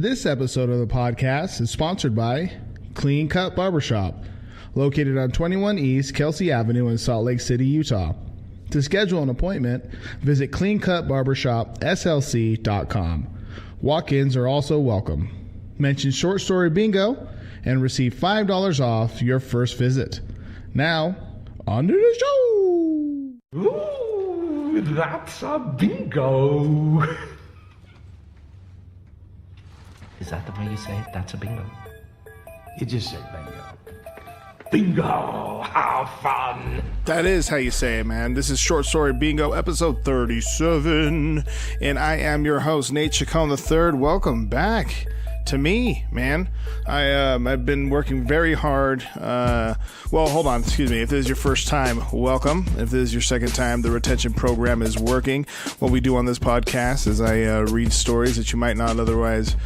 This episode of the podcast is sponsored by Clean Cut Barbershop, located on 21 East Kelsey Avenue in Salt Lake City, Utah. To schedule an appointment, visit cleancutbarbershopslc.com. Walk-ins are also welcome. Mention Short Story Bingo and receive $5 off your first visit. Now, on to the show! Ooh, that's a bingo! Is that the way you say it? That's a bingo. You just said bingo. Bingo! How fun! That is how you say it, man. This is Short Story Bingo, episode 37. And I am your host, Nate Chacon III. Welcome back to me, man. I've been working very hard. Well, hold on, excuse me. If this is your first time, welcome. If this is your second time, the retention program is working. What we do on this podcast is I read stories that you might not otherwise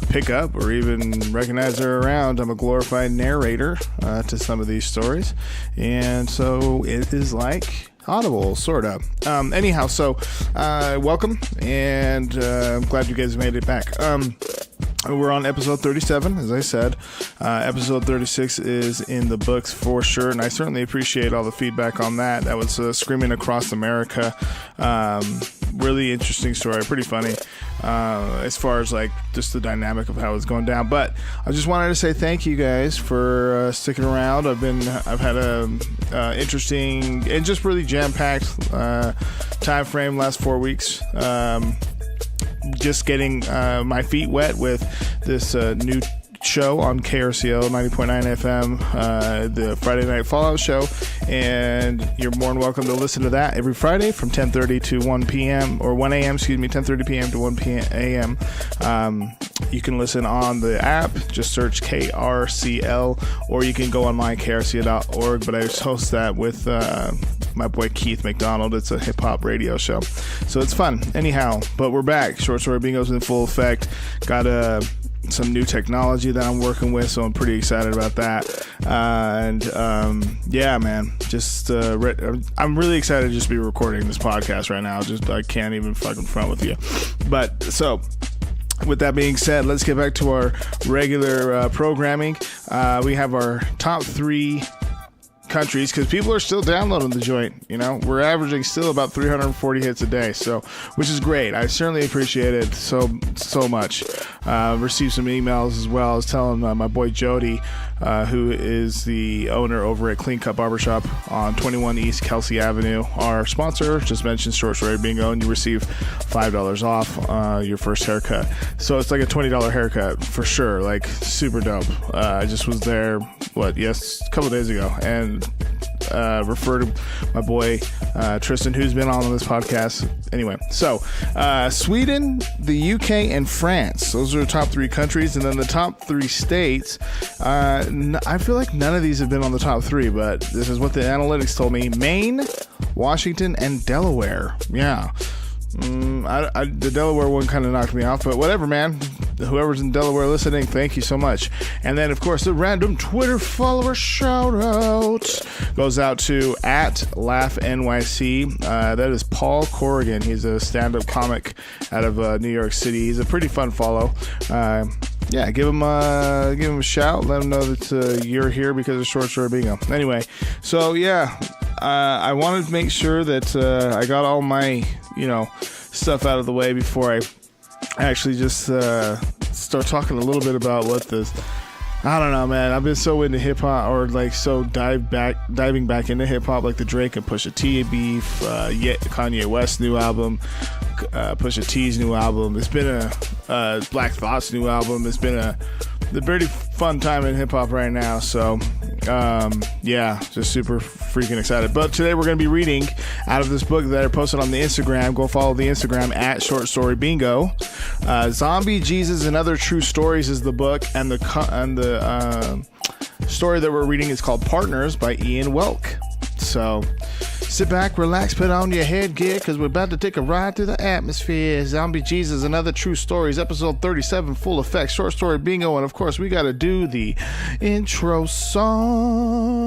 pick up or even recognize they're around. I'm a glorified narrator to some of these stories. And so it is like Audible, sort of. Anyhow, so welcome, and I'm glad you guys made it back. We're on episode 37, as I said. Episode 36 is in the books for sure, and I certainly appreciate all the feedback on that. That was Screaming Across America. Really interesting story, pretty funny as far as like just the dynamic of how it's going down. But I just wanted to say thank you guys for sticking around. I've had a interesting and just really jam-packed time frame last 4 weeks. Just getting my feet wet with this new show on KRCO 90.9 FM, the Friday Night Fallout show, and you're more than welcome to listen to that every Friday from 10:30 to 1 p.m. or 1 a.m. 10:30 p.m. to 1 a.m. You can listen on the app, just search KRCL, or you can go online, krcl.org, but I host that with my boy Keith McDonald. It's a hip-hop radio show, so it's fun. Anyhow, but we're back. Short Story Bingo's in full effect. Got some new technology that I'm working with, so I'm pretty excited about that. Yeah, man, just I'm really excited to just be recording this podcast right now. Just I can't even fucking front with you. But so with that being said, let's get back to our regular programming. We have our top 3 countries, because people are still downloading the joint. You know, we're averaging still about 340 hits a day, so which is great. I certainly appreciate it so much. Received some emails as well. I was telling my boy Jody, who is the owner over at Clean Cut Barbershop on 21 East Kelsey Avenue, our sponsor, just mentioned Short Story Bingo, and you receive $5 off your first haircut. So it's like a $20 haircut for sure, like super dope. I just was there a couple days ago, and refer to my boy Tristan, who's been on this podcast. Anyway, so Sweden, the UK, and France. Those are the top 3 countries, and then the top 3 states. I feel like none of these have been on the top 3, but this is what the analytics told me: Maine, Washington, and Delaware. Yeah. The Delaware one kind of knocked me off, but whatever, man. Whoever's in Delaware listening, thank you so much. And then, of course, the random Twitter follower shout out goes out to @LaughNYC. That is Paul Corrigan. He's a stand-up comic out of New York City. He's a pretty fun follow. Yeah, give him a shout. Let him know that you're here because of Short Story Bingo. Anyway, so yeah, I wanted to make sure that I got all my stuff out of the way before I actually just start talking a little bit about what this. I don't know, man. I've been so into hip hop, or like so diving back into hip hop, like the Drake and Pusha T beef, Kanye West's new album, Pusha T's new album. It's been a Black Thought's new album. It's been a pretty fun time in hip hop right now. So yeah, just super freaking excited. But today we're going to be reading out of this book that I posted on the Instagram. Go follow the Instagram @Short Story Bingo. Zombie Jesus and Other True Stories is the book, and the story that we're reading is called Partners by Ian Welke. So sit back, relax, put on your headgear, because we're about to take a ride through the atmosphere. Zombie Jesus and Other True Stories, episode 37, full effect, Short Story Bingo, and of course we got to do the intro song.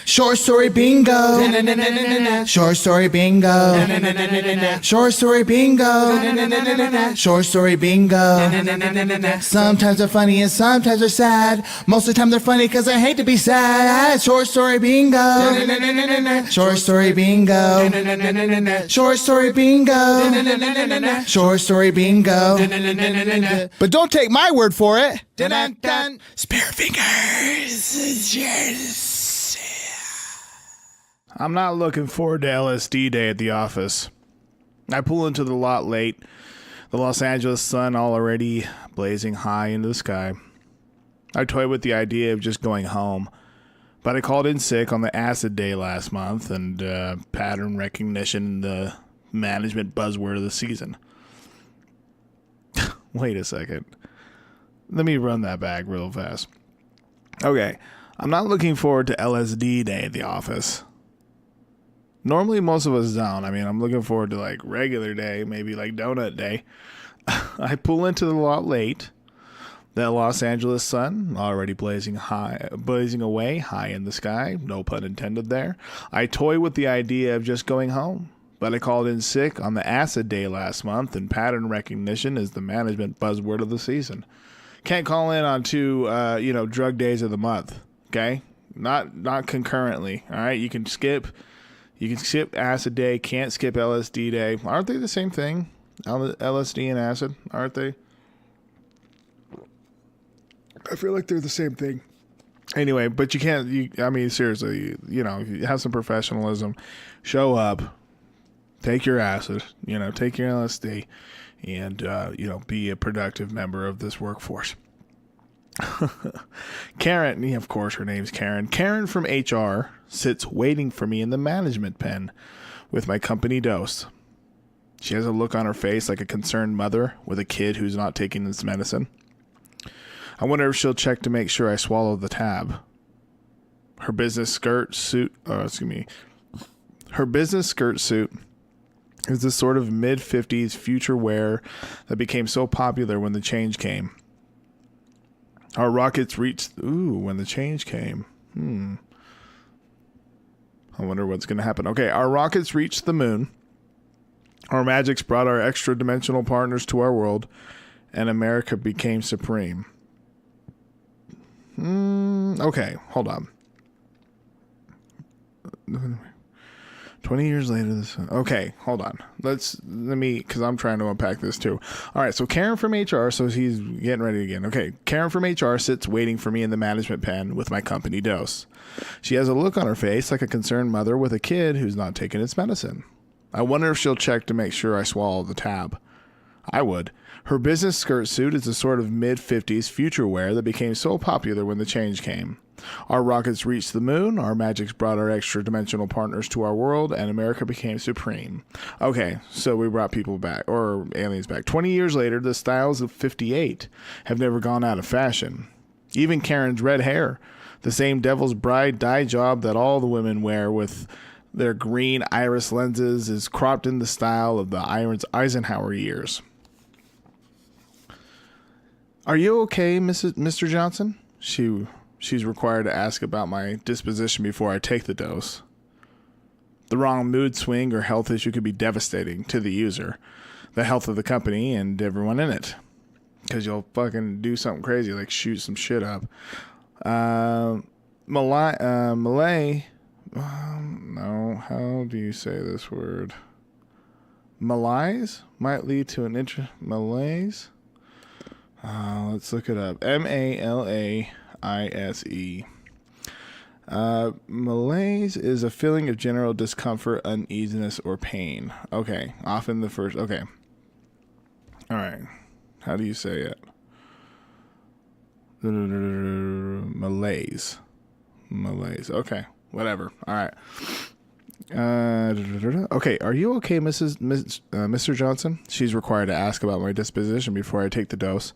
Short story bingo. Short story bingo. Short story bingo. Short story bingo. Sometimes they're funny and sometimes they're sad. Most of the time they're funny because I hate to be sad. Short story bingo. Short story bingo. Short story bingo. Short story bingo. But don't take my word for it. Spare fingers. I'm not looking forward to LSD day at the office. I pull into the lot late, the Los Angeles sun already blazing high into the sky. I toy with the idea of just going home, but I called in sick on the acid day last month, and pattern recognition, the management buzzword of the season. Wait a second. Let me run that back real fast. Okay, I'm not looking forward to LSD day at the office. Normally, most of us don't. I mean, I'm looking forward to like regular day, maybe like donut day. I pull into the lot late. The Los Angeles sun already blazing away, high in the sky. No pun intended there. I toy with the idea of just going home, but I called in sick on the acid day last month, and pattern recognition is the management buzzword of the season. Can't call in on two, drug days of the month. Okay, not concurrently. All right, you can skip acid day. Can't skip LSD day. Aren't they the same thing? LSD and acid, aren't they? I feel like they're the same thing. Anyway, but you can't. I mean, seriously, you have some professionalism. Show up. Take your acid. Take your LSD. And, be a productive member of this workforce. Karen, of course, her name's Karen. Karen from HR sits waiting for me in the management pen with my company dose. She has a look on her face like a concerned mother with a kid who's not taking his medicine. I wonder if she'll check to make sure I swallow the tab. Her business skirt suit is the sort of mid-50s future wear that became so popular when the change came. Our rockets reached... when the change came. I wonder what's going to happen. Okay, our rockets reached the moon. Our magics brought our extra-dimensional partners to our world, and America became supreme. Okay, hold on. 20 years later, okay, hold on. Let me, because I'm trying to unpack this too. All right, so Karen from HR, so he's getting ready again. Okay, Karen from HR sits waiting for me in the management pen with my company dose. She has a look on her face like a concerned mother with a kid who's not taking its medicine. I wonder if she'll check to make sure I swallow the tab. I would. Her business skirt suit is a sort of mid-50s future wear that became so popular when the change came. Our rockets reached the moon, our magics brought our extra-dimensional partners to our world, and America became supreme. Okay, so we brought people back, or aliens back. 20 years later, the styles of 58 have never gone out of fashion. Even Karen's red hair, the same Devil's Bride dye job that all the women wear with their green iris lenses, is cropped in the style of the Eisenhower years. Are you okay, Mr. Johnson? She's required to ask about my disposition before I take the dose. The wrong mood swing or health issue could be devastating to the user, the health of the company, and everyone in it. Because you'll fucking do something crazy like shoot some shit up. Malay. No, how do you say this word? Malaise might lead to an malaise. Let's look it up. Malaise. Malaise is a feeling of general discomfort, uneasiness, or pain. Okay, often the first. Okay. All right. How do you say it? Malaise. Okay. Whatever. All right. Okay. Are you okay, Mr. Johnson? She's required to ask about my disposition before I take the dose.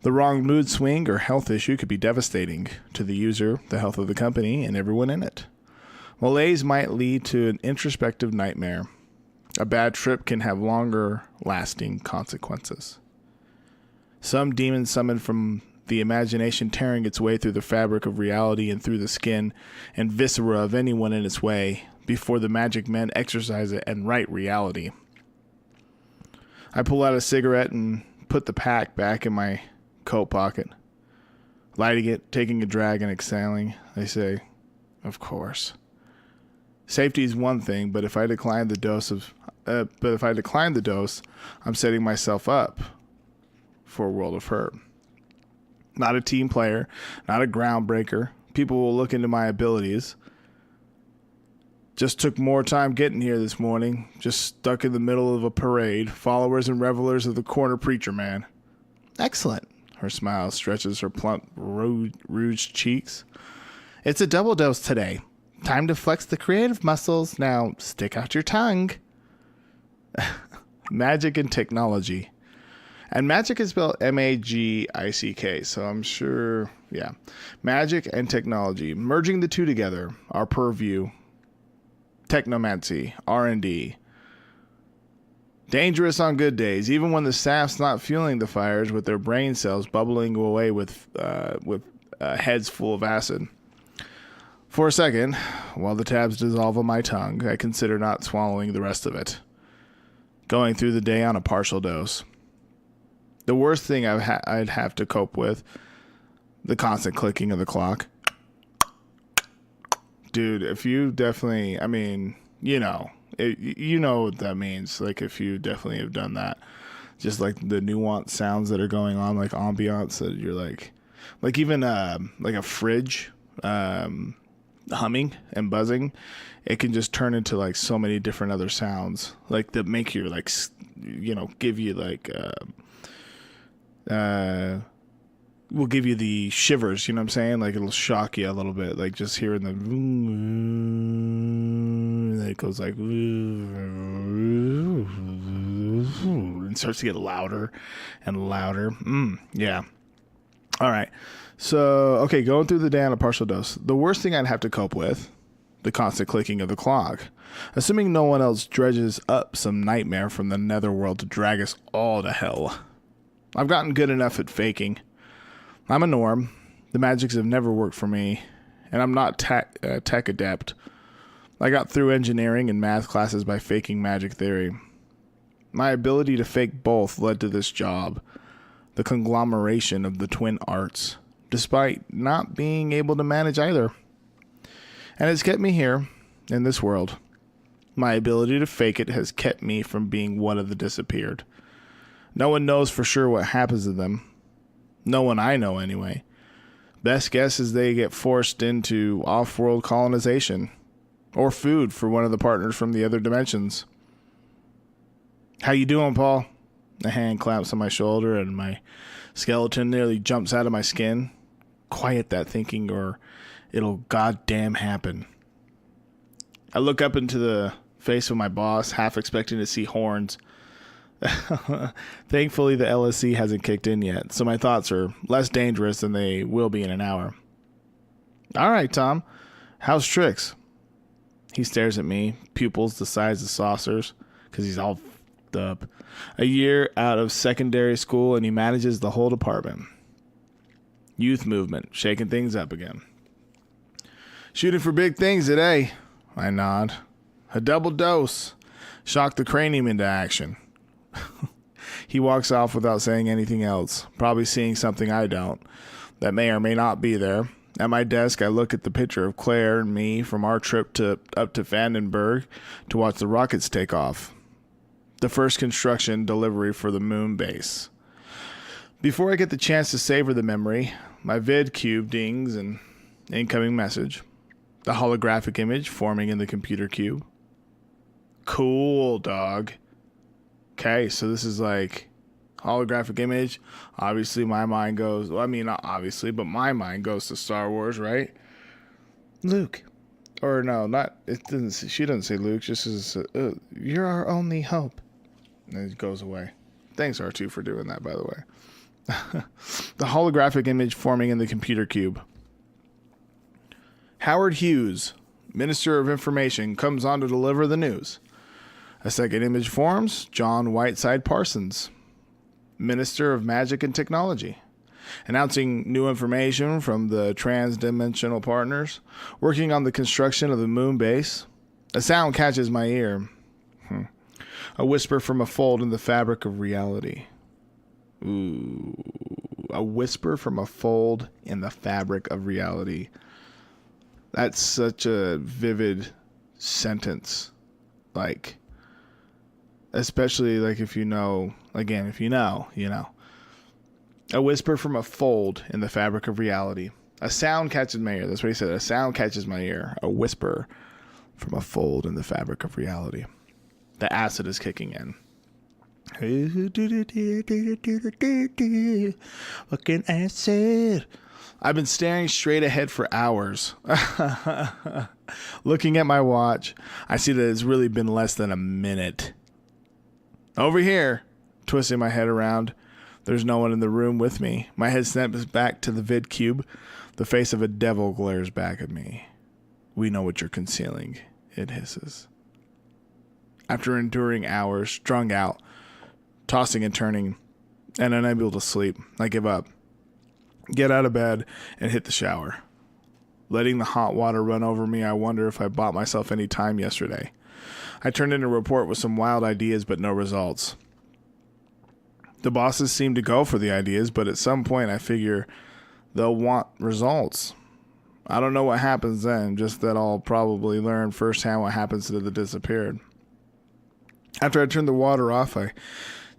The wrong mood swing or health issue could be devastating to the user, the health of the company, and everyone in it. Malaise might lead to an introspective nightmare. A bad trip can have longer lasting consequences. Some demon summoned from the imagination tearing its way through the fabric of reality and through the skin and viscera of anyone in its way before the magic men exercise it and write reality. I pull out a cigarette and put the pack back in my coat pocket. Lighting it, taking a drag and exhaling, I say, of course. Safety is one thing, but if I decline the dose, I'm setting myself up for a world of hurt. Not a team player, not a groundbreaker. People will look into my abilities. Just took more time getting here this morning. Just stuck in the middle of a parade. Followers and revelers of the corner preacher man. Excellent. Her smile stretches her plump, rouged cheeks. It's a double dose today. Time to flex the creative muscles. Now, stick out your tongue. Magic and technology. And magic is spelled M-A-G-I-C-K, so I'm sure, yeah. Magic and technology. Merging the two together. Our purview. Technomancy. R&D. Dangerous on good days, even when the staff's not fueling the fires with their brain cells bubbling away with heads full of acid. For a second, while the tabs dissolve on my tongue, I consider not swallowing the rest of it. Going through the day on a partial dose. The worst thing I'd have to cope with, the constant clicking of the clock. Dude, if you definitely, I mean, you know what that means. Like, if you definitely have done that, just like the nuanced sounds that are going on, like ambiance that you're like even like a fridge humming and buzzing, it can just turn into like so many different other sounds, like that make you like, give you like will give you the shivers, you know what I'm saying? Like, it'll shock you a little bit, like just hearing the, and then it goes like, and starts to get louder and louder. Yeah. All right. So, okay, going through the day on a partial dose. The worst thing I'd have to cope with, the constant clicking of the clock. Assuming no one else dredges up some nightmare from the netherworld to drag us all to hell. I've gotten good enough at faking. I'm a norm. The magics have never worked for me, and I'm not tech adept. I got through engineering and math classes by faking magic theory. My ability to fake both led to this job, the conglomeration of the twin arts, despite not being able to manage either. And it's kept me here, in this world. My ability to fake it has kept me from being one of the disappeared. No one knows for sure what happens to them. No one I know, anyway. Best guess is they get forced into off-world colonization. Or food for one of the partners from the other dimensions. How you doing, Paul? A hand clamps on my shoulder and my skeleton nearly jumps out of my skin. Quiet that thinking or it'll goddamn happen. I look up into the face of my boss, half expecting to see horns. Thankfully, the LSC hasn't kicked in yet, so my thoughts are less dangerous than they will be in an hour. All right, Tom. How's tricks? He stares at me, pupils the size of saucers, because he's all f***ed up. A year out of secondary school, and he manages the whole department. Youth movement, shaking things up again. Shooting for big things today. I nod. A double dose. Shock the cranium into action. He walks off without saying anything else, probably seeing something I don't, that may or may not be there. At my desk, I look at the picture of Claire and me from our trip up to Vandenberg to watch the rockets take off. The first construction delivery for the moon base. Before I get the chance to savor the memory, my vid cube dings an incoming message. The holographic image forming in the computer cube. Cool, dog. Okay, so this is like holographic image. Obviously, my mind goes, well, I mean, not obviously, but my mind goes to Star Wars, right? Luke. Or no, not, it doesn't, she doesn't say Luke, just says, you're our only hope. And it goes away. Thanks, R2, for doing that, by the way. The holographic image forming in the computer cube. Howard Hughes, Minister of Information, comes on to deliver the news. A second image forms. John Whiteside Parsons, Minister of Magic and Technology. announcing new information from the trans-dimensional partners, working on the construction of the moon base. A sound catches my ear. A whisper from a fold in the fabric of reality. Ooh, a whisper from a fold in the fabric of reality. That's such a vivid sentence. Like, especially like if you know, again, if you know, you know. A whisper from a fold in the fabric of reality. A sound catches my ear. That's what he said. A sound catches my ear. A whisper from a fold in the fabric of reality. The acid is kicking in. Fucking acid. I've been staring straight ahead for hours. Looking at my watch, I see that it's really been less than a minute. Over here, twisting my head around, there's no one in the room with me. My head snaps back to the vid cube. The face of a devil glares back at me. We know what you're concealing, it hisses. After enduring hours, strung out, tossing and turning, and unable to sleep, I give up. Get out of bed and hit the shower. Letting the hot water run over me, I wonder if I bought myself any time yesterday. I turned in a report with some wild ideas, but no results. The bosses seem to go for the ideas, but at some point I figure they'll want results. I don't know what happens then, just that I'll probably learn firsthand what happens to the disappeared. After I turn the water off, I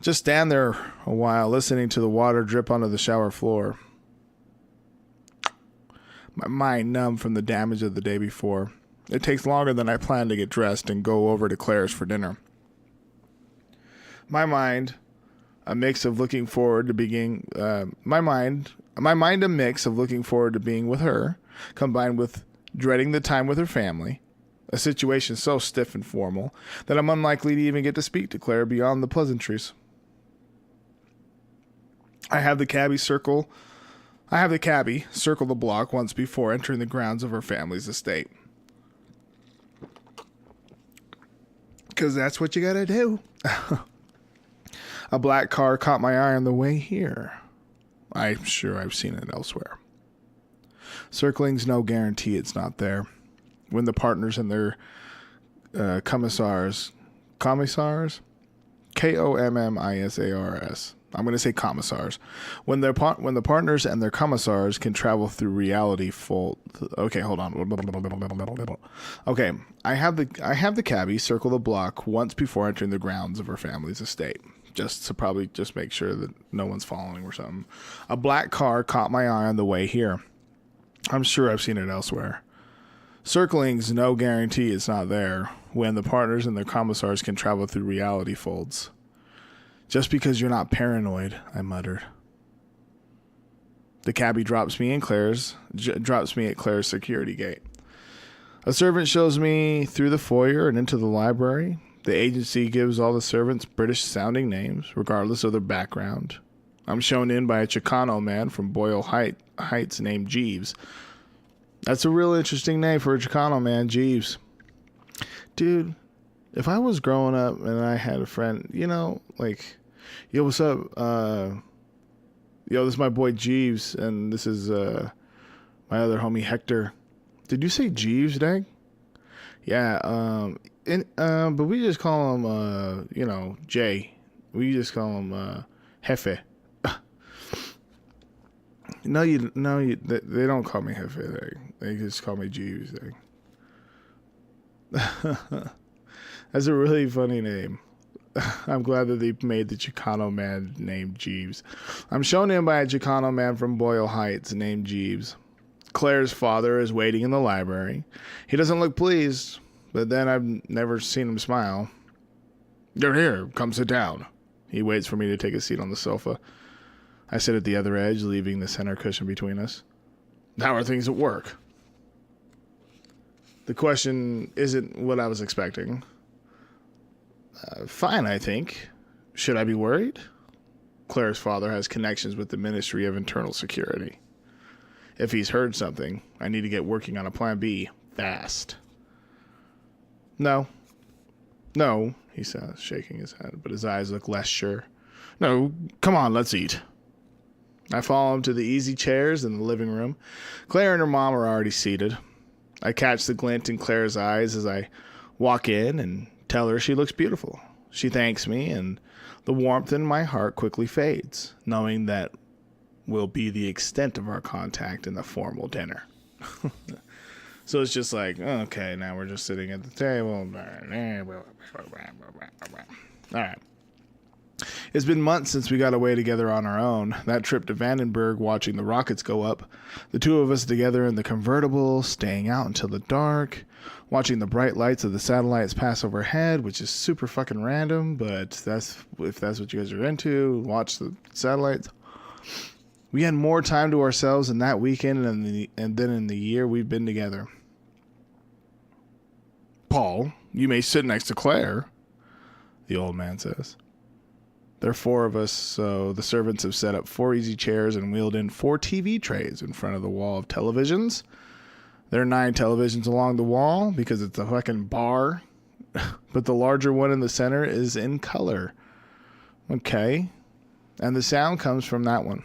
just stand there a while, listening to the water drip onto the shower floor. My mind numb from the damage of the day before. It takes longer than I planned to get dressed and go over to Claire's for dinner. My mind, a mix of looking forward to being, a mix of looking forward to being with her, combined with dreading the time with her family. A situation so stiff and formal that I'm unlikely to even get to speak to Claire beyond the pleasantries. I have the cabbie circle the block once before entering the grounds of her family's estate. Because that's what you gotta do. A black car caught my eye on the way here. I'm sure I've seen it elsewhere. Circling's no guarantee it's not there. When the partners and their commissars, K-O-M-M-I-S-A-R-S. I'm going to say commissars. When the partners and their commissars can travel through reality full. Okay, hold on. Okay, I have the cabbie circle the block once before entering the grounds of her family's estate. Just to probably just make sure that no one's following or something. A black car caught my eye on the way here. I'm sure I've seen it elsewhere. Circling's no guarantee it's not there when the partners and their commissars can travel through reality folds. Just because you're not paranoid, I muttered. The cabbie drops me at Claire's security gate. A servant shows me through the foyer and into the library. The agency gives all the servants British-sounding names, regardless of their background. I'm shown in by a Chicano man from Boyle Heights named Jeeves. That's a real interesting name for a Chicano man, Jeeves. Dude, if I was growing up and I had a friend, yo, what's up? Yo, this is my boy Jeeves, and this is my other homie Hector. Did you say Jeeves, Dag? Yeah, but we just call him, Jay. We just call him Jefe. No, they don't call me Jefe. They just call me Jeeves. That's a really funny name. I'm glad that they made the Chicano man named Jeeves. I'm shown in by a Chicano man from Boyle Heights named Jeeves. Claire's father is waiting in the library. He doesn't look pleased, but then I've never seen him smile. You're here. Come sit down. He waits for me to take a seat on the sofa. I sit at the other edge, leaving the center cushion between us. How are things at work? The question isn't what I was expecting. Fine, I think. Should I be worried? Claire's father has connections with the Ministry of Internal Security. If he's heard something, I need to get working on a plan B fast. No, he says, shaking his head, but his eyes look less sure. No, come on, let's eat. I follow him to the easy chairs in the living room. Claire and her mom are already seated. I catch the glint in Claire's eyes as I walk in and tell her she looks beautiful. She thanks me, and the warmth in my heart quickly fades, knowing that will be the extent of our contact in the formal dinner. So it's just like, okay, now we're just sitting at the table. All right. It's been months since we got away together on our own. That trip to Vandenberg, watching the rockets go up. The two of us together in the convertible, staying out until the dark. Watching the bright lights of the satellites pass overhead, which is super fucking random, but if that's what you guys are into, watch the satellites. We had more time to ourselves in that weekend and then in the year we've been together. Paul, you may sit next to Claire, the old man says. There are 4 of us, so the servants have set up 4 easy chairs and wheeled in 4 TV trays in front of the wall of televisions. There are 9 televisions along the wall because it's a fucking bar, but the larger one in the center is in color. Okay, and the sound comes from that one.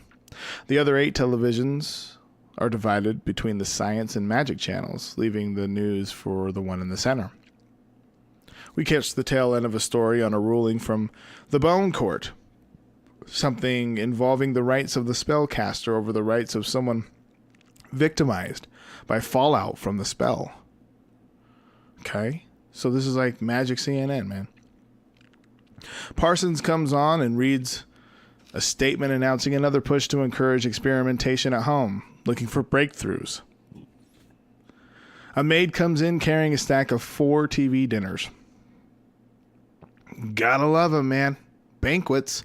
The other 8 televisions are divided between the science and magic channels, leaving the news for the one in the center. We catch the tail end of a story on a ruling from the Bone Court. Something involving the rights of the spellcaster over the rights of someone victimized by fallout from the spell. Okay? So this is like Magic CNN, man. Parsons comes on and reads a statement announcing another push to encourage experimentation at home, looking for breakthroughs. A maid comes in carrying a stack of 4 TV dinners. Gotta love 'em, man. Banquets.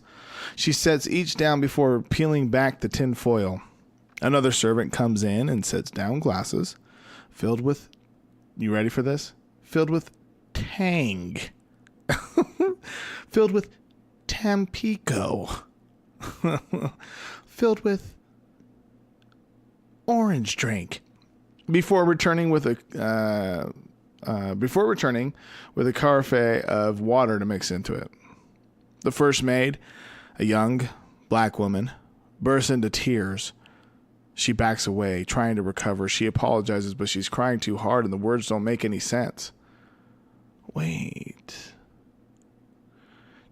She sets each down before peeling back the tin foil. Another servant comes in and sets down glasses filled with, you ready for this? Filled with Tang. Filled with Tampico. Filled with orange drink. Before returning with a carafe of water to mix into it. The first maid, a young black woman, bursts into tears. She backs away, trying to recover. She apologizes, but she's crying too hard and the words don't make any sense. Wait.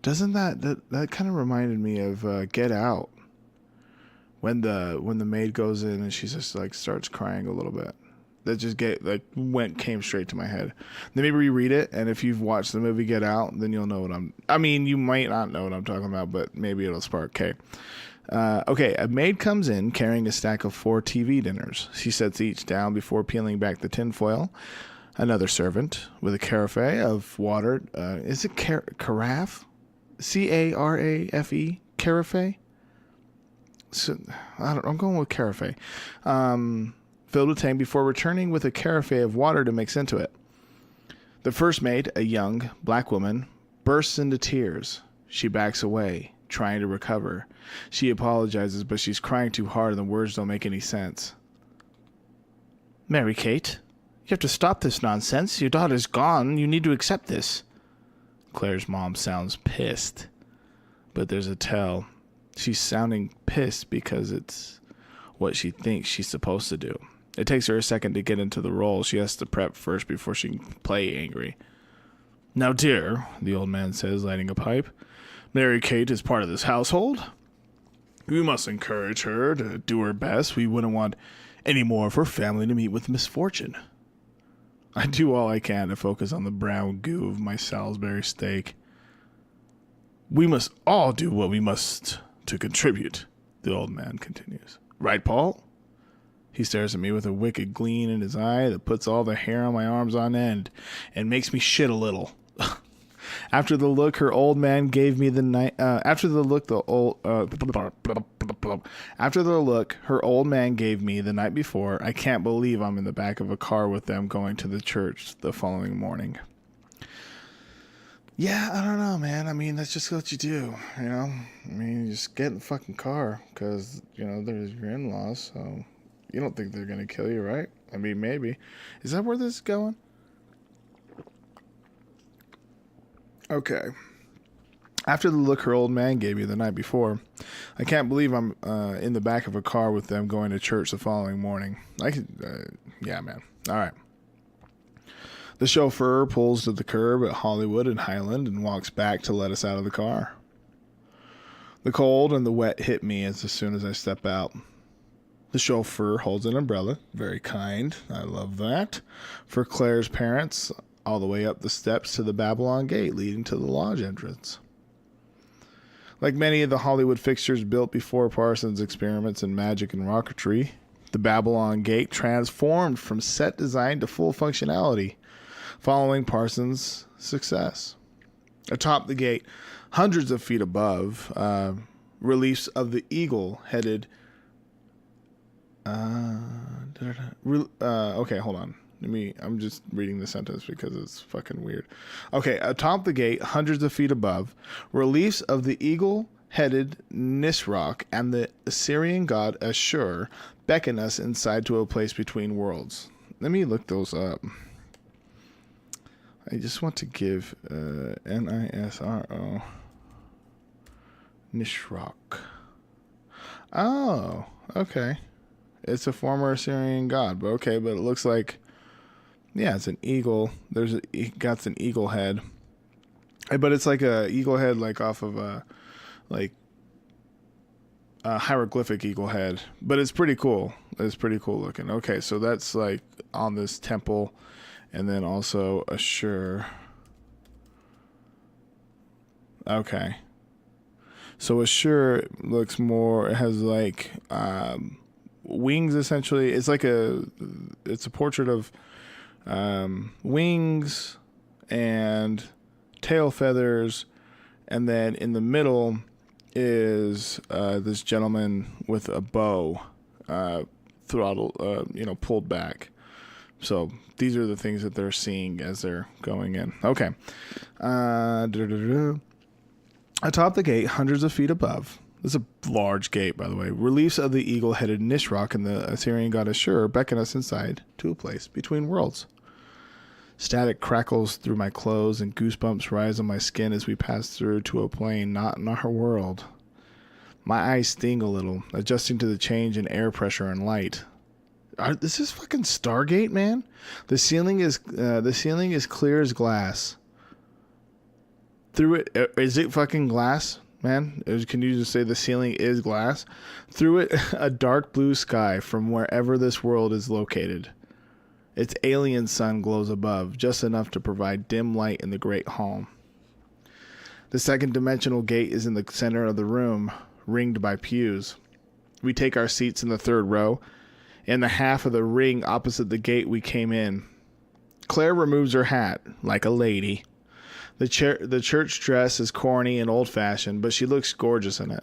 Doesn't that kind of reminded me of Get Out? When the maid goes in and she just like starts crying a little bit. That just came straight to my head. Let me reread it, and if you've watched the movie Get Out, then you'll know what you might not know what I'm talking about, but maybe it'll spark. Okay, a maid comes in carrying a stack of 4 TV dinners. She sets each down before peeling back the tinfoil. Another servant with a carafe of water. Is it carafe? C-A-R-A-F-E? Carafe? So, I'm going with carafe. Filled with Tang before returning with a carafe of water to mix into it. The first maid, a young black woman, bursts into tears. She backs away, trying to recover. She apologizes, but she's crying too hard and the words don't make any sense. Mary Kate, you have to stop this nonsense. Your daughter's gone. You need to accept this. Claire's mom sounds pissed, but there's a tell. She's sounding pissed because it's what she thinks she's supposed to do. It takes her a second to get into the role. She has to prep first before she can play angry. Now, dear, the old man says, lighting a pipe, Mary Kate is part of this household. We must encourage her to do her best. We wouldn't want any more of her family to meet with misfortune. I do all I can to focus on the brown goo of my Salisbury steak. We must all do what we must to contribute, the old man continues. Right, Paul? He stares at me with a wicked gleam in his eye that puts all the hair on my arms on end and makes me shit a little. After the look her old man gave me the night her old man gave me the night before, I can't believe I'm in the back of a car with them going to the church the following morning. Yeah, I don't know, man. I mean, that's just what you do, you know? I mean, you just get in the fucking car because, you know, there's your in-laws, so you don't think they're going to kill you, right? I mean, maybe. Is that where this is going? Okay. After the look her old man gave me the night before, I can't believe I'm in the back of a car with them going to church the following morning. Yeah, man. All right. The chauffeur pulls to the curb at Hollywood and Highland and walks back to let us out of the car. The cold and the wet hit me as soon as I step out. The chauffeur holds an umbrella, very kind, I love that, for Claire's parents, all the way up the steps to the Babylon Gate leading to the lodge entrance. Like many of the Hollywood fixtures built before Parsons' experiments in magic and rocketry, the Babylon Gate transformed from set design to full functionality, following Parsons' success. Atop the gate, hundreds of feet above, reliefs of the eagle-headed... okay, hold on. I'm just reading the sentence because it's fucking weird. Okay, atop the gate, hundreds of feet above, reliefs of the eagle-headed Nisroch and the Assyrian god Ashur beckon us inside to a place between worlds. Let me look those up. I just want to give Nisro. Nisroch. Oh, okay. It's a former Assyrian god, but okay, but it looks like, yeah, it's an eagle. Got an eagle head, but it's like a eagle head, like off of a hieroglyphic eagle head. But it's pretty cool. It's pretty cool looking. Okay, so that's like on this temple, and then also Ashur. Okay, so Ashur looks more. It has like wings essentially. It's a portrait of wings and tail feathers, and then in the middle is this gentleman with a bow pulled back. So these are the things that they're seeing as they're going in. Okay. Atop the gate, hundreds of feet above, this is a large gate, by the way, reliefs of the eagle-headed Nisroch and the Assyrian god Ashur beckon us inside to a place between worlds. Static crackles through my clothes and goosebumps rise on my skin as we pass through to a plane not in our world. My eyes sting a little, adjusting to the change in air pressure and light. This is fucking Stargate, man. The ceiling is clear as glass. Through it, is it fucking glass, man? Can you just say the ceiling is glass? Through it, a dark blue sky from wherever this world is located. Its alien sun glows above, just enough to provide dim light in the great hall. The second dimensional gate is in the center of the room, ringed by pews. We take our seats in the third row, in the half of the ring opposite the gate we came in. Claire removes her hat, like a lady. The church dress is corny and old-fashioned, but she looks gorgeous in it.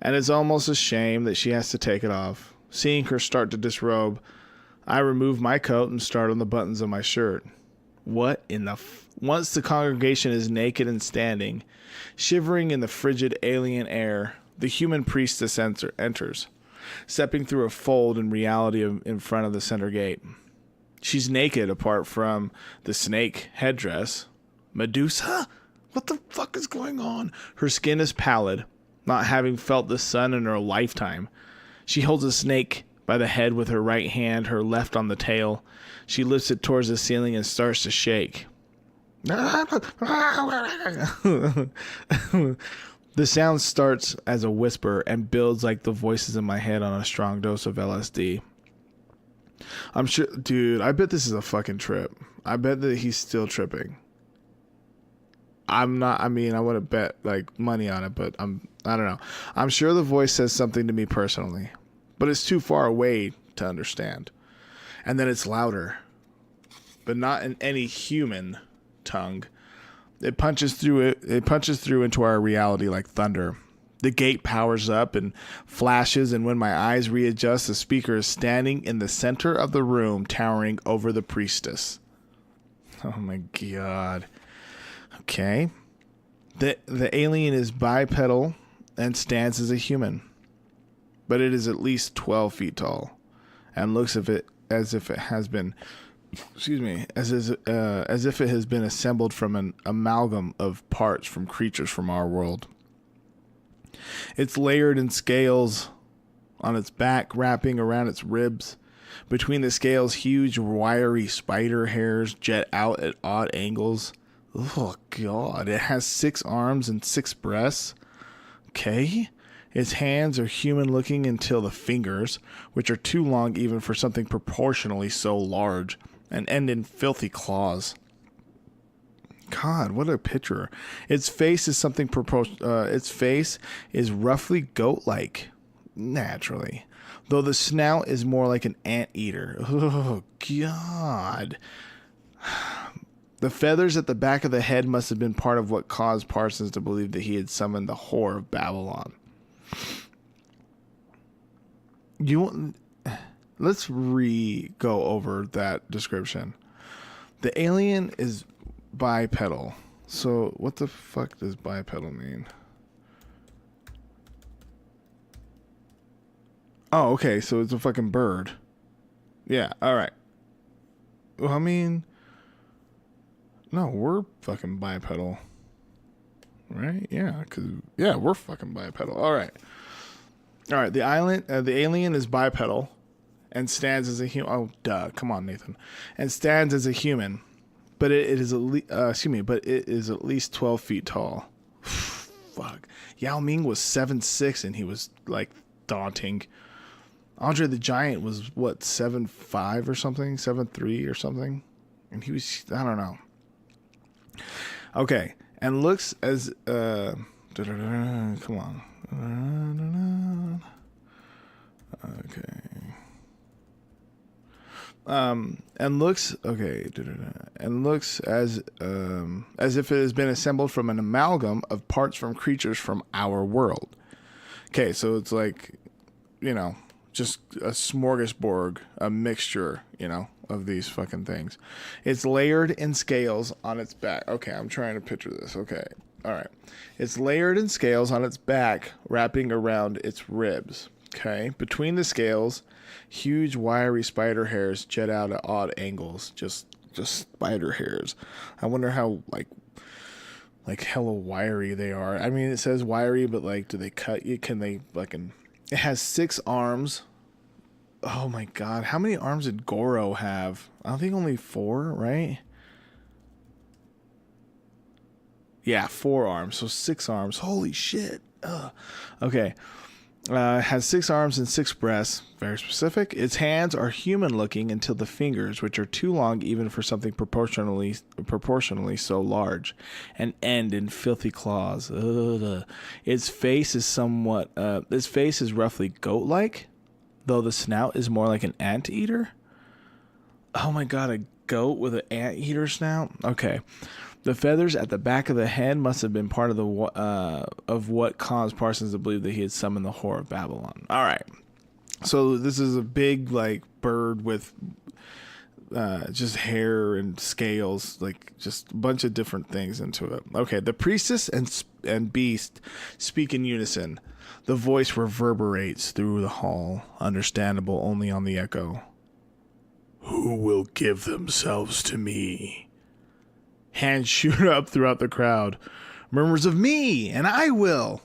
And it's almost a shame that she has to take it off. Seeing her start to disrobe, I remove my coat and start on the buttons of my shirt. What in the Once the congregation is naked and standing, shivering in the frigid alien air, the human priestess enters, stepping through a fold in reality in front of the center gate. She's naked apart from the snake headdress. Medusa? What the fuck is going on? Her skin is pallid, not having felt the sun in her lifetime. She holds a snake by the head with her right hand, her left on the tail. She lifts it towards the ceiling and starts to shake. The sound starts as a whisper and builds like the voices in my head on a strong dose of LSD. I'm sure, dude, I bet this is a fucking trip. I bet that he's still tripping. I wouldn't bet like money on it, but I don't know. I'm sure the voice says something to me personally, but it's too far away to understand. And then it's louder, but not in any human tongue. It punches through into our reality like thunder. The gate powers up and flashes, and when my eyes readjust, the speaker is standing in the center of the room, towering over the priestess. Oh my god. Okay. The alien is bipedal and stands as a human, but it is at least 12 feet tall and looks as if it has been excuse me, as if it has been assembled from an amalgam of parts from creatures from our world. It's layered in scales on its back, wrapping around its ribs. Between the scales, huge, wiry spider hairs jet out at odd angles. Oh, God. It has 6 arms and 6 breasts. Okay. Its hands are human-looking until the fingers, which are too long even for something proportionally so large, and end in filthy claws. God, what a picture. Its face is something its face is roughly goat-like, naturally, though the snout is more like an anteater. Oh, God. The feathers at the back of the head must have been part of what caused Parsons to believe that he had summoned the whore of Babylon. Let's go over that description. The alien is bipedal. So what the fuck does bipedal mean? Oh, okay. So it's a fucking bird. Yeah. All right. Well, I mean, no, we're fucking bipedal, right? Yeah, we're fucking bipedal. All right. The alien is bipedal, and stands as a human. Oh, duh! Come on, Nathan. And stands as a human, but it is at least 12 feet tall. Fuck. Yao Ming was 7'6", and he was like daunting. Andre the Giant was what, 7'5" or something, 7'3" or something, and he was, I don't know. Okay, and looks as come on. Okay. And looks as if it has been assembled from an amalgam of parts from creatures from our world. Okay, so it's like, just a smorgasbord, a mixture, of these fucking things. It's layered in scales on its back. Okay, I'm trying to picture this. Okay, all right. It's layered in scales on its back, wrapping around its ribs. Okay, between the scales, huge wiry spider hairs jet out at odd angles. Just spider hairs. I wonder how like hella wiry they are. I mean, it says wiry, but like, do they cut you? Can they fucking? It has 6 arms. Oh my God, how many arms did Goro have? I think only 4, right? Yeah, 4 arms, so 6 arms. Holy shit. Ugh. Okay. Has 6 arms and 6 breasts. Very specific. Its hands are human-looking until the fingers, which are too long even for something proportionally so large, and end in filthy claws. Ugh. Its face is roughly goat-like, though the snout is more like an anteater. Oh my God, a goat with an anteater snout? Okay. The feathers at the back of the head must have been part of what caused Parsons to believe that he had summoned the whore of Babylon. All right. So this is a big, like, bird with just hair and scales, like, just a bunch of different things into it. Okay. The priestess and beast speak in unison. The voice reverberates through the hall, understandable only on the echo. Who will give themselves to me? Hands shoot up throughout the crowd. Murmurs of me, and I will.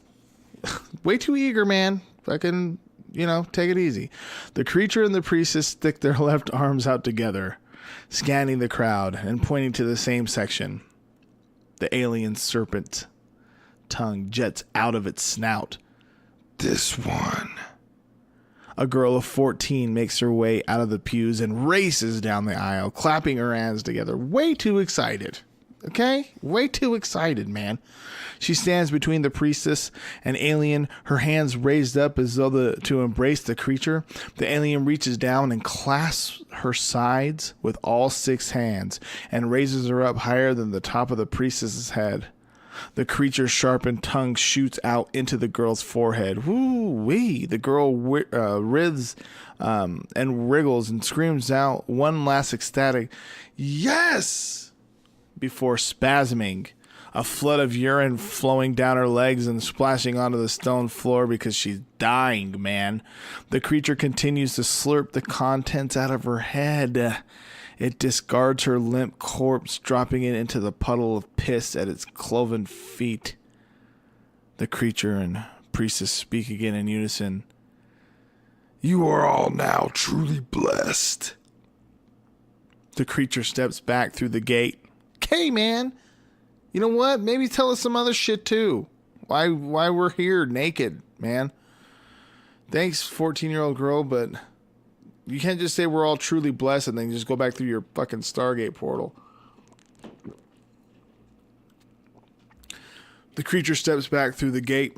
Way too eager, man. Fucking, take it easy. The creature and the priestess stick their left arms out together, scanning the crowd and pointing to the same section. The alien serpent tongue jets out of its snout. This one. A girl of 14 makes her way out of the pews and races down the aisle, clapping her hands together. Way too excited. Okay? Way too excited, man. She stands between the priestess and alien, her hands raised up as though to embrace the creature. The alien reaches down and clasps her sides with all 6 hands and raises her up higher than the top of the priestess's head. The creature's sharpened tongue shoots out into the girl's forehead. Woo-wee! The girl writhes and wriggles and screams out one last ecstatic, "Yes!" before spasming, a flood of urine flowing down her legs and splashing onto the stone floor because she's dying, man. The creature continues to slurp the contents out of her head It discards her limp corpse, dropping it into the puddle of piss at its cloven feet. The creature and priestess speak again in unison. You are all now truly blessed. The creature steps back through the gate. Okay, man. You know what? Maybe tell us some other shit too. Why we're here naked, man. Thanks, 14-year-old girl, but you can't just say we're all truly blessed and then just go back through your fucking Stargate portal. The creature steps back through the gate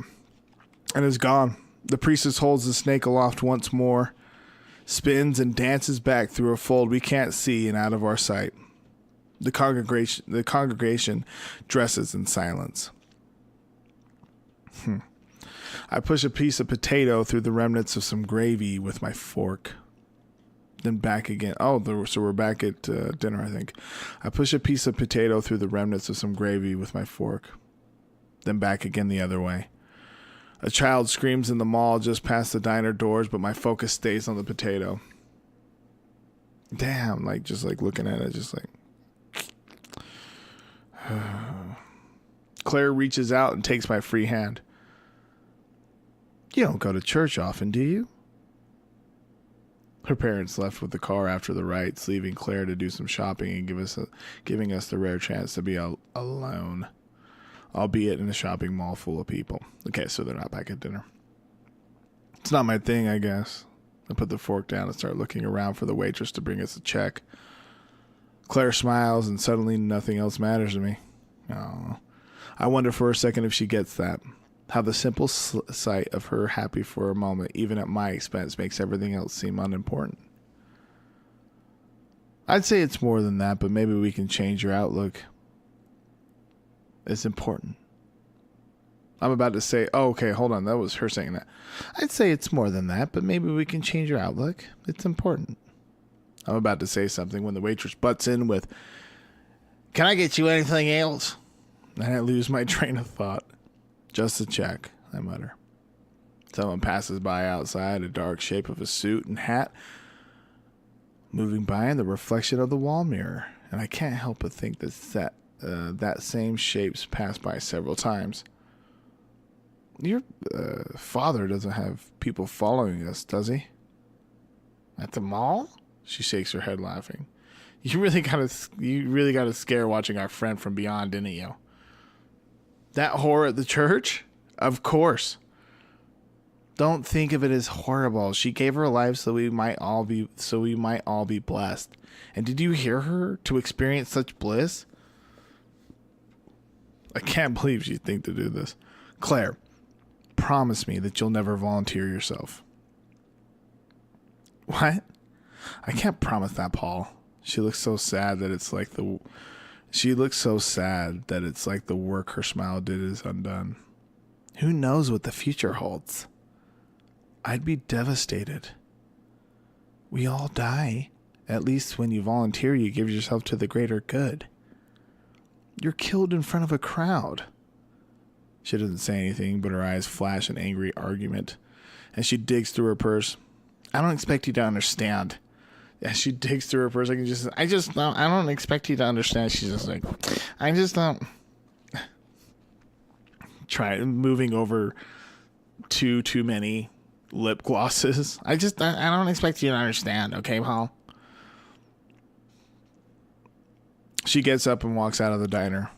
and is gone. The priestess holds the snake aloft once more, spins and dances back through a fold we can't see and out of our sight. The congregation dresses in silence. I push a piece of potato through the remnants of some gravy with my fork. Then back again. Oh, so we're back at dinner, I think. I push a piece of potato through the remnants of some gravy with my fork. Then back again the other way. A child screams in the mall just past the diner doors, but my focus stays on the potato. Damn, just looking at it, just like... Claire reaches out and takes my free hand. You don't go to church often, do you? Her parents left with the car after the rites, leaving Claire to do some shopping and giving us the rare chance to be alone, albeit in a shopping mall full of people. Okay, so they're not back at dinner. It's not my thing, I guess. I put the fork down and start looking around for the waitress to bring us a check. Claire smiles, and suddenly nothing else matters to me. Oh, I wonder for a second if she gets that. How the simple sight of her happy for a moment, even at my expense, makes everything else seem unimportant. I'd say it's more than that, but maybe we can change your outlook. It's important. I'm about to say, oh, okay, hold on. That was her saying that. I'd say it's more than that, but maybe we can change your outlook. It's important. I'm about to say something when the waitress butts in with, can I get you anything else? And I lose my train of thought. Just a check, I mutter. Someone passes by outside, a dark shape of a suit and hat, moving by in the reflection of the wall mirror. And I can't help but think that same shape's passed by several times. Your father doesn't have people following us, does he? At the mall? She shakes her head, laughing. You really got a scare watching our friend from beyond, didn't you? That whore at the church? Of course. Don't think of it as horrible. She gave her life so we might all be blessed. And did you hear her? To experience such bliss? I can't believe she'd think to do this. Claire, promise me that you'll never volunteer yourself. What? I can't promise that, Paul. She looks so sad that it's like the work her smile did is undone. Who knows what the future holds? I'd be devastated. We all die. At least when you volunteer, you give yourself to the greater good. You're killed in front of a crowd. She doesn't say anything, but her eyes flash an angry argument as she digs through her purse. I don't expect you to understand. As she digs through her purse, I don't expect you to understand. She's just like, I just don't. Try moving over too many lip glosses. I don't expect you to understand, okay, Paul? She gets up and walks out of the diner.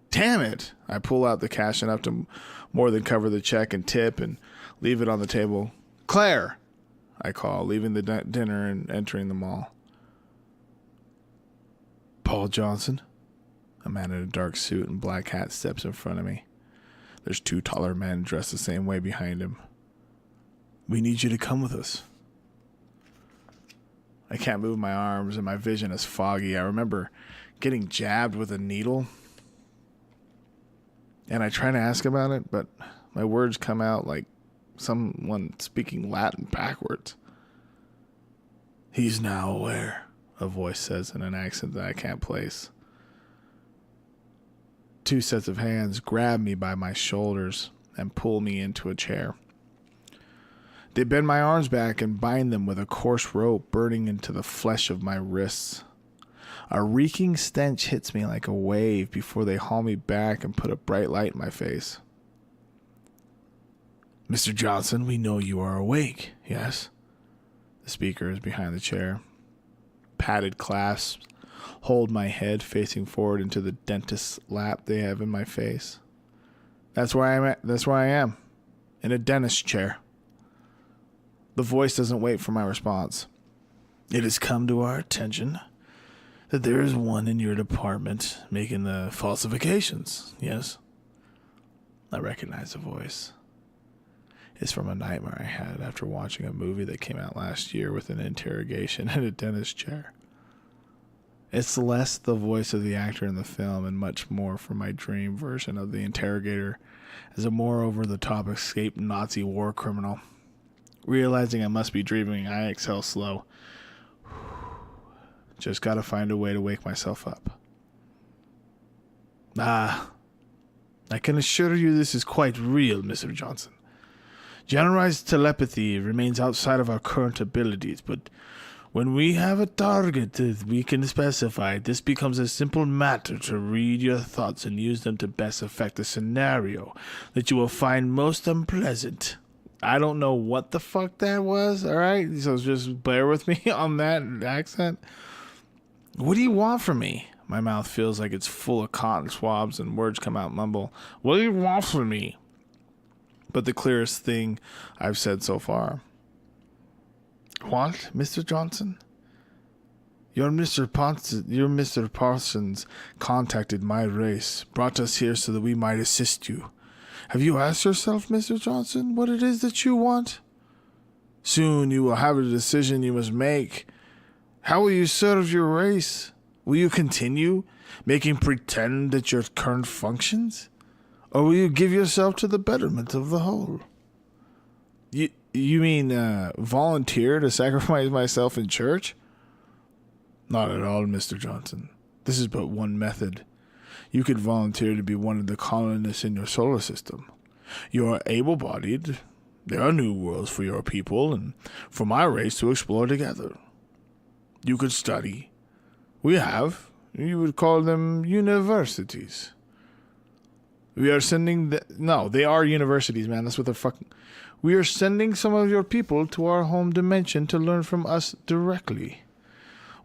Damn it! I pull out the cash enough to more than cover the check and tip and leave it on the table. Claire! I call, leaving the dinner and entering the mall. Paul Johnson? A man in a dark suit and black hat steps in front of me. There's two taller men dressed the same way behind him. We need you to come with us. I can't move my arms and my vision is foggy. I remember getting jabbed with a needle. And I try to ask about it, but my words come out like someone speaking Latin backwards. He's now aware, a voice says in an accent that I can't place. Two sets of hands grab me by my shoulders and pull me into a chair. They bend my arms back and bind them with a coarse rope burning into the flesh of my wrists. A reeking stench hits me like a wave before they haul me back and put a bright light in my face. Mr. Johnson, we know you are awake, yes? The speaker is behind the chair. Padded clasps hold my head facing forward into the dentist's lap they have in my face. That's where I am. In a dentist chair. The voice doesn't wait for my response. It has come to our attention that there is one in your department making the falsifications, yes? I recognize the voice. It's from a nightmare I had after watching a movie that came out last year with an interrogation in a dentist chair. It's less the voice of the actor in the film and much more from my dream version of the interrogator as a more over-the-top escaped Nazi war criminal. Realizing I must be dreaming, I exhale slow. Just gotta find a way to wake myself up. I can assure you this is quite real, Mr. Johnson. Generalized telepathy remains outside of our current abilities, but when we have a target that we can specify, this becomes a simple matter to read your thoughts and use them to best affect the scenario that you will find most unpleasant. I don't know what the fuck that was, alright? So just bear with me on that accent. What do you want from me? My mouth feels like it's full of cotton swabs and words come out mumble. What do you want from me? But the clearest thing I've said so far. What, Mr. Johnson? Your Mr. Parsons contacted my race, brought us here so that we might assist you. Have you asked yourself, Mr. Johnson, what it is that you want? Soon you will have a decision you must make. How will you serve your race? Will you continue making pretend that your current functions? Or will you give yourself to the betterment of the whole? You mean volunteer to sacrifice myself in church? Not at all, Mr. Johnson. This is but one method. You could volunteer to be one of the colonists in your solar system. You are able-bodied. There are new worlds for your people and for my race to explore together. You could study. We have. You would call them universities. We are sending... No, they are universities, man. That's what they're fucking... We are sending some of your people to our home dimension to learn from us directly.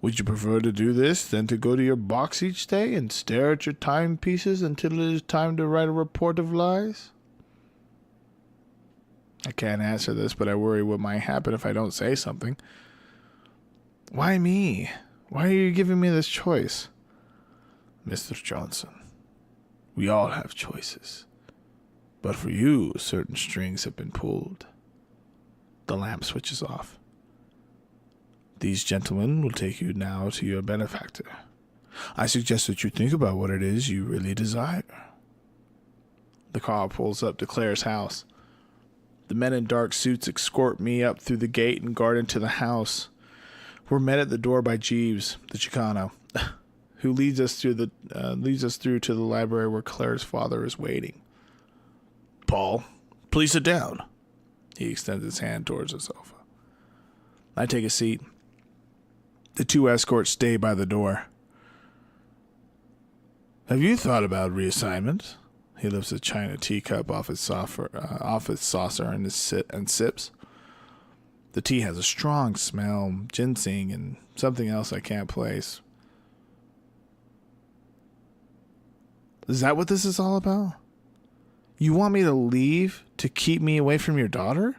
Would you prefer to do this than to go to your box each day and stare at your timepieces until it is time to write a report of lies? I can't answer this, but I worry what might happen if I don't say something. Why me? Why are you giving me this choice? Mr. Johnson, we all have choices. But for you, certain strings have been pulled. The lamp switches off. These gentlemen will take you now to your benefactor. I suggest that you think about what it is you really desire. The car pulls up to Claire's house. The men in dark suits escort me up through the gate and guard into the house. We're met at the door by Jeeves, the Chicano, who leads us through to the library where Claire's father is waiting. Paul, please sit down. He extends his hand towards the sofa. I take a seat. The two escorts stay by the door. Have you thought about reassignment? He lifts a china teacup off his saucer and sips. The tea has a strong smell, ginseng, and something else I can't place. Is that what this is all about? You want me to leave to keep me away from your daughter?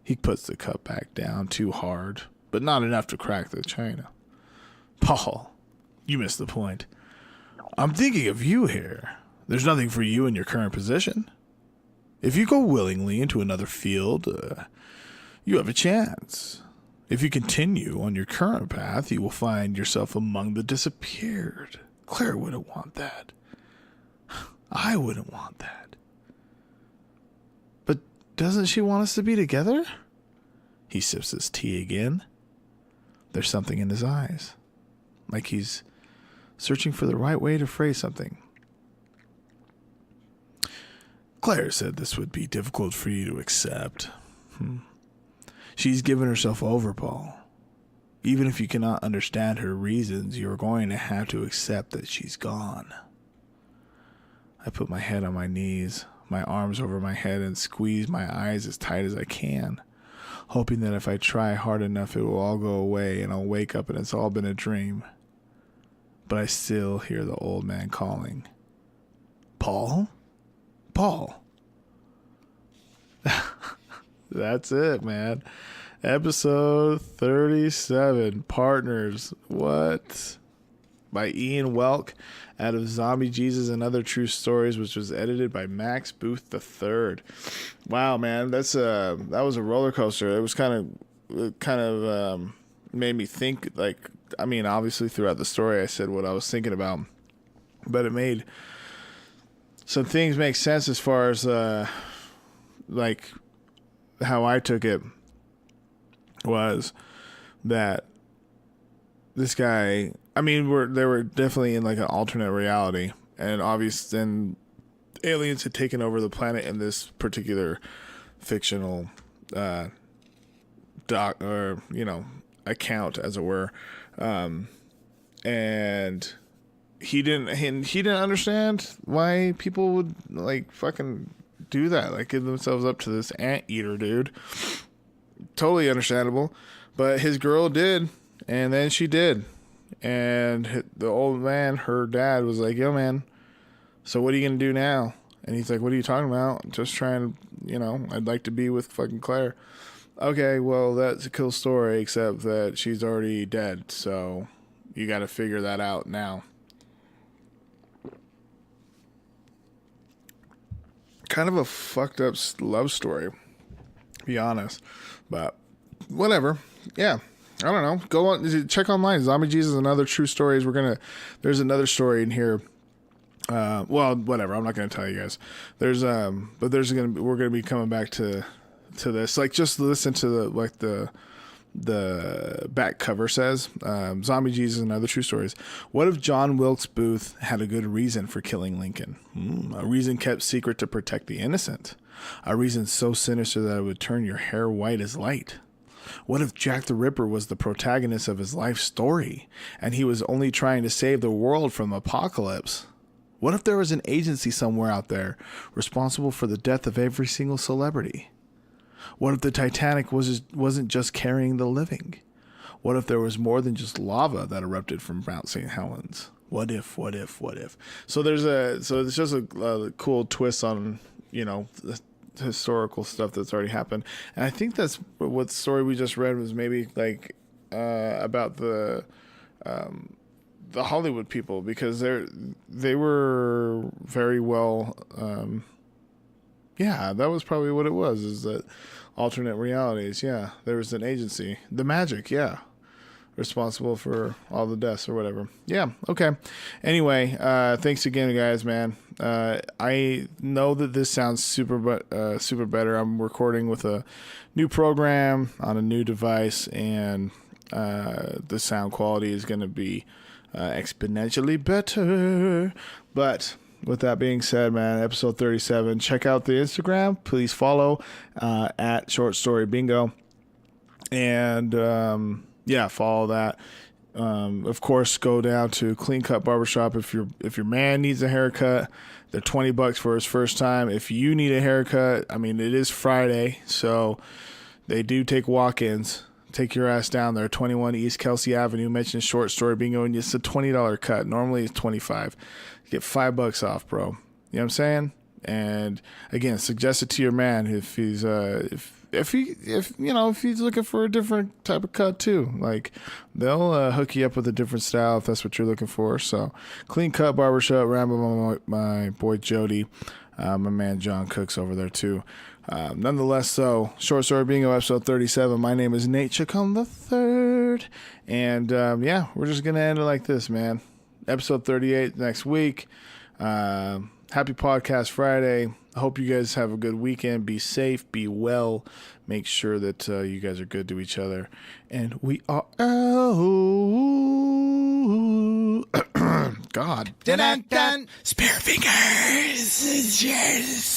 He puts the cup back down too hard, but not enough to crack the china. Paul, you missed the point. I'm thinking of you here. There's nothing for you in your current position. If you go willingly into another field, you have a chance. If you continue on your current path, you will find yourself among the disappeared. Claire wouldn't want that. I wouldn't want that. But doesn't she want us to be together? He sips his tea again. There's something in his eyes, like he's searching for the right way to phrase something. Claire said this would be difficult for you to accept. She's given herself over, Paul. Even if you cannot understand her reasons, you are going to have to accept that she's gone. I put my head on my knees, my arms over my head, and squeeze my eyes as tight as I can, hoping that if I try hard enough, it will all go away and I'll wake up and it's all been a dream. But I still hear the old man calling. Paul? Paul. That's it, man. Episode 37, Partners. What? By Ian Welke, out of Zombie Jesus and Other True Stories, which was edited by Max Booth III. Wow, man, that was a roller coaster. It was kind of made me think. Like, I mean, obviously throughout the story, I said what I was thinking about, but it made some things make sense as far as like how I took it was that this guy, I mean, they were definitely in like an alternate reality, and obviously then aliens had taken over the planet in this particular fictional account, as it were, and he didn't understand why people would like fucking do that, like give themselves up to this anteater dude. Totally understandable, but his girl did, and then she did, and the old man, her dad, was like, "Yo, man, so what are you gonna do now?" And he's like, "What are you talking about? Just trying to, I'd like to be with fucking Claire." Okay, well, that's a cool story, except that she's already dead, so you got to figure that out now. Kind of a fucked up love story, to be honest, but whatever. Yeah, I don't know. Go on, check online. Zombie Jesus and Other True Stories. There's another story in here. Well, whatever. I'm not gonna tell you guys. We're gonna be coming back to this. Like, just listen to the back cover says, Zombie Jesus and Other True Stories. What if John Wilkes Booth had a good reason for killing Lincoln? A reason kept secret to protect the innocent. A reason so sinister that it would turn your hair white as light. What if Jack the Ripper was the protagonist of his life story, and he was only trying to save the world from apocalypse? What if there was an agency somewhere out there responsible for the death of every single celebrity? What if the Titanic wasn't just carrying the living? What if there was more than just lava that erupted from Mount St. Helens? What if? So it's just a cool twist on, the historical stuff that's already happened. And I think that's what story we just read was maybe like about the Hollywood people, because they were very well. Yeah, that was probably what it was, is that alternate realities. Yeah, there was an agency, the Magic, yeah, responsible for all the deaths or whatever. Yeah, okay. Anyway, thanks again, guys, man. I know that this sounds super better. I'm recording with a new program on a new device, and the sound quality is going to be exponentially better. But with that being said, man, episode 37, check out the Instagram. Please follow at Short Story Bingo. And follow that. Of course, go down to Clean Cut Barbershop if your man needs a haircut. They're $20 for his first time. If you need a haircut, I mean, it is Friday, so they do take walk-ins. Take your ass down there, 21 East Kelsey Avenue. Mention Short Story Bingo, and it's a $20 cut. Normally it's $25. You get $5 off, bro. You know what I'm saying? And again, suggest it to your man if he's if he's looking for a different type of cut too. Like, they'll hook you up with a different style if that's what you're looking for. So, Clean Cut Barbershop, Rambo, my boy Jody, my man John Cooks over there too. Nonetheless, so Short Story Bingo, episode 37. My name is Nate Chacon the Third, and we're just gonna end it like this, man. Episode 38 next week. Happy Podcast Friday. I hope you guys have a good weekend. Be safe, be well. Make sure that you guys are good to each other, and we are out. God. Dun dun dun. Spear fingers. Cheers.